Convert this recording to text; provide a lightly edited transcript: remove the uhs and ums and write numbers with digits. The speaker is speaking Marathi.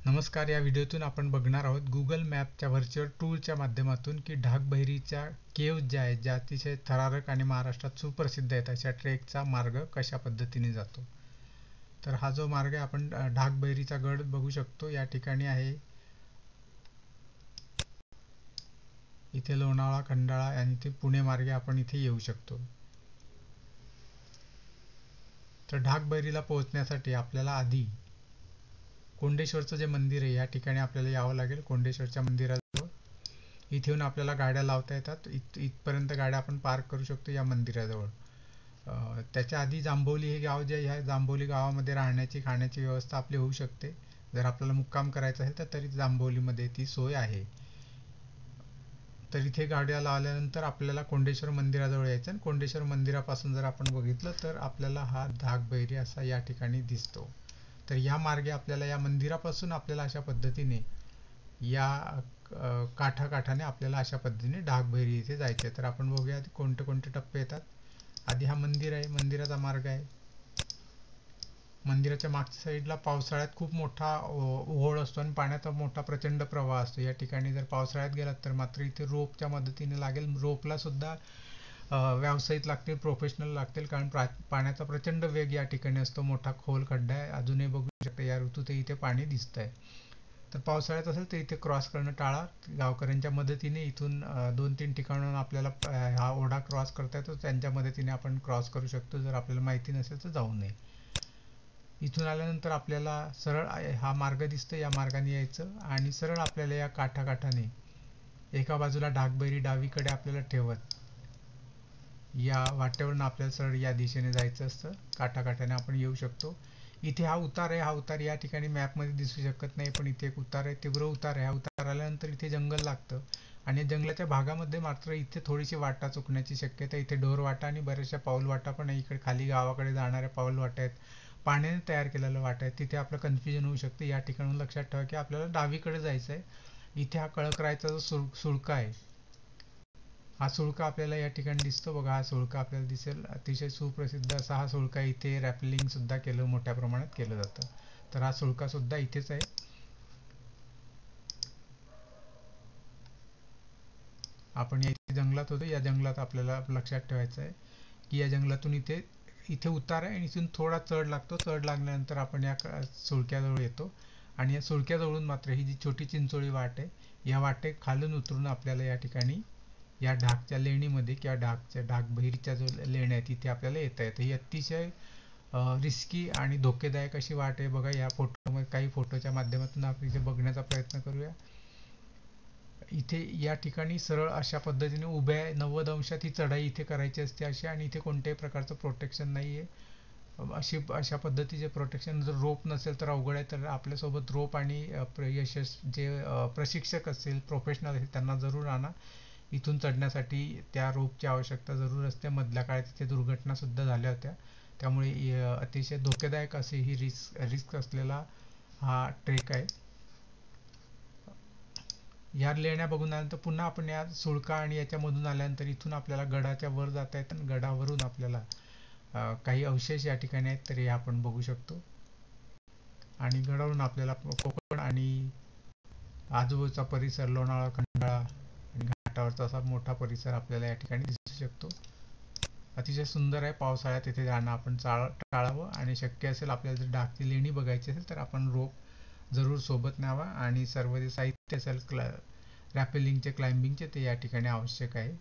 नमस्कार. या व्हिडिओतून आपण बघणार आहोत गुगल मॅपच्या व्हर्च्युअल टूरच्या माध्यमातून की ढाकबहिरीच्या केव्ज ज्या आहेत, ज्या अतिशय थरारक आणि महाराष्ट्रात सुप्रसिद्ध आहेत, अशा ट्रेकचा मार्ग कशा पद्धतीने जातो. तर हा जो मार्ग आहे, आपण ढाकबहिरीचा गड बघू शकतो. या ठिकाणी आहे इथे लोणावळा, खंडाळा आणि ते पुणे मार्गे आपण इथे येऊ शकतो. तर ढाकबहिरीला पोहोचण्यासाठी आपल्याला आधी कोंडेश्वरचं जे मंदिर आहे, या ठिकाणी आपल्याला यावं लागेल. कोंडेश्वरच्या मंदिराजवळ इथे येऊन आपल्याला गाड्या लावता येतात. इथपर्यंत गाड्या आपण पार्क करू शकतो या मंदिराजवळ. त्याच्या आधी जांभवली हे गाव जे आहे, जांभवली गावामध्ये राहण्याची खाण्याची व्यवस्था आपली होऊ शकते. जर आपल्याला मुक्काम करायचा असेल तर तरी जांभवलीमध्ये ती सोय आहे. तर इथे गाड्या लावल्यानंतर आपल्याला कोंडेश्वर मंदिराजवळ यायचं आणि कोंडेश्वर मंदिरापासून जर आपण बघितलं तर आपल्याला हा ढाकबहिरी असा या ठिकाणी दिसतो. तर या मार्गे आपल्याला या मंदिरापासून आपल्याला अशा पद्धतीने या काठाकाठाने आपल्याला अशा पद्धतीने ढाकबहिरी इथे जायचे. तर आपण बघूया कोणते कोणते टप्पे येतात. आधी हा मंदिर आहे, मंदिराचा मार्ग आहे. मंदिराच्या मागच्या साईडला पावसाळ्यात खूप मोठा ओहोळ असतो आणि पाण्याचा मोठा प्रचंड प्रवाह असतो. या ठिकाणी जर पावसाळ्यात गेलात तर मात्र इथे रोपच्या मदतीने लागेल. रोपला सुद्धा व्यावसायिक लागतील, प्रोफेशनल लागतील, कारण पाण्याचा प्रचंड वेग या ठिकाणी असतो. मोठा खोल खड्डा आहे. अजूनही बघू शकता या ऋतूत इथे पाणी दिसत आहे. तर पावसाळ्यात असेल तर इथे क्रॉस करणं टाळा. गावकऱ्यांच्या मदतीने इथून 2-3 ठिकाणाहून आपल्याला हा ओढा क्रॉस करता येतो. त्यांच्या मदतीने आपण क्रॉस करू शकतो. जर आपल्याला माहिती नसेल तर जाऊ नये. इथून आल्यानंतर आपल्याला सरळ हा मार्ग दिसतो, या मार्गाने यायचं आणि सरळ आपल्याला या काठाकाठाने एका बाजूला ढाकबहिरी डावीकडे आपल्याला ठेवत या वाटेवरून आपल्याला सरळ या दिशेने जायचं असतं. काठाकाठाने आपण येऊ शकतो. इथे हा उतार आहे. हा उतार या ठिकाणी मॅपमध्ये दिसू शकत नाही, पण इथे एक उतार आहे, तीव्र उतार आहे. हा उतार आल्यानंतर इथे जंगल लागतं आणि जंगलाच्या भागामध्ये मात्र इथे थोडीशी वाटा चुकण्याची शक्यता. इथे ढोर वाटा आणि बऱ्याचशा पाऊल वाटा पण आहे. इकडे खाली गावाकडे जाणाऱ्या पाऊल वाटा आहेत, पाण्याने तयार केलेलं वाटा आहे. तिथे आपलं कन्फ्युजन होऊ शकतं. या ठिकाणी लक्षात ठेवा की आपल्याला डावीकडे जायचं आहे. इथे हा कळकरायचा जो सुळका आहे, हा सुळका आपल्याला या ठिकाणी दिसतो. बघा, हा सुळका आपल्याला दिसेल. अतिशय सुप्रसिद्ध असा हा सुळका. इथे रॅपलिंग सुद्धा केलं मोठ्या प्रमाणात केलं जातं. तर हा सुळका सुद्धा इथेच आहे. आपण या इथे जंगलात होतो. या जंगलात आपल्याला लक्षात ठेवायचं आहे की या जंगलातून इथे इथे उतार आहे आणि इथून थोडा चढ लागतो. चढ लागल्यानंतर आपण या सुळक्याजवळ येतो आणि या सुळक्याजवळून मात्र ही जी छोटी चिंचोळी वाट आहे, या वाटे खालून उतरून आपल्याला या ठिकाणी या ढाकच्या लेणीमध्ये किंवा ढाकबहिरीच्या जो लेण्या आहेत तिथे आपल्याला येता येतं. ही अतिशय रिस्की आणि धोकेदायक अशी वाट आहे. बघा, या फोटोमध्ये काही फोटोच्या माध्यमातून आपण इथे बघण्याचा प्रयत्न करूया. इथे या ठिकाणी सरळ अशा पद्धतीने उभ्या 90 अंशात ही चढाई इथे करायची असते अशी, आणि इथे कोणत्याही प्रकारचं प्रोटेक्शन नाही आहे. अशा पद्धतीचे प्रोटेक्शन जर रोप नसेल तर अवघड आहे. तर आपल्यासोबत रोप आणि जे प्रशिक्षक असतील, प्रोफेशनल असेल, त्यांना जरूर आणा. इथून चढण्यासाठी त्या रोपची आवश्यकता जरूर असते. मधल्या काळात इथे दुर्घटना सुद्धा झाल्या होत्या. त्यामुळे अतिशय धोकेदायक अशी ही रिस्क असलेला हा ट्रेक आहे. या लेण्या बघून आल्यानंतर पुन्हा आपण या सुळका आणि याच्यामधून आल्यानंतर इथून आपल्याला गडाच्या वर जाता येतं आणि गडावरून आपल्याला काही अवशेष या ठिकाणी आहेत तर हे आपण बघू शकतो. आणि गडावरून आपल्याला कोकण आणि आजूबाजूचा परिसर, लोणावळा, खंडाळा आणि घाटावरचा असा मोठा परिसर आपल्याला या ठिकाणी दिसू शकतो. अतिशय सुंदर आहे. पावसाळ्यात येथे जाणं आपण टाळावं आणि शक्य असेल आपल्याला जर ढाकची लेणी बघायची असेल तर आपण रोप जरूर सोबत न्यावा आणि सर्व जे साहित्य असेल रॅपेलिंगचे, क्लाइम्बिंगचे, ते या ठिकाणी आवश्यक आहे.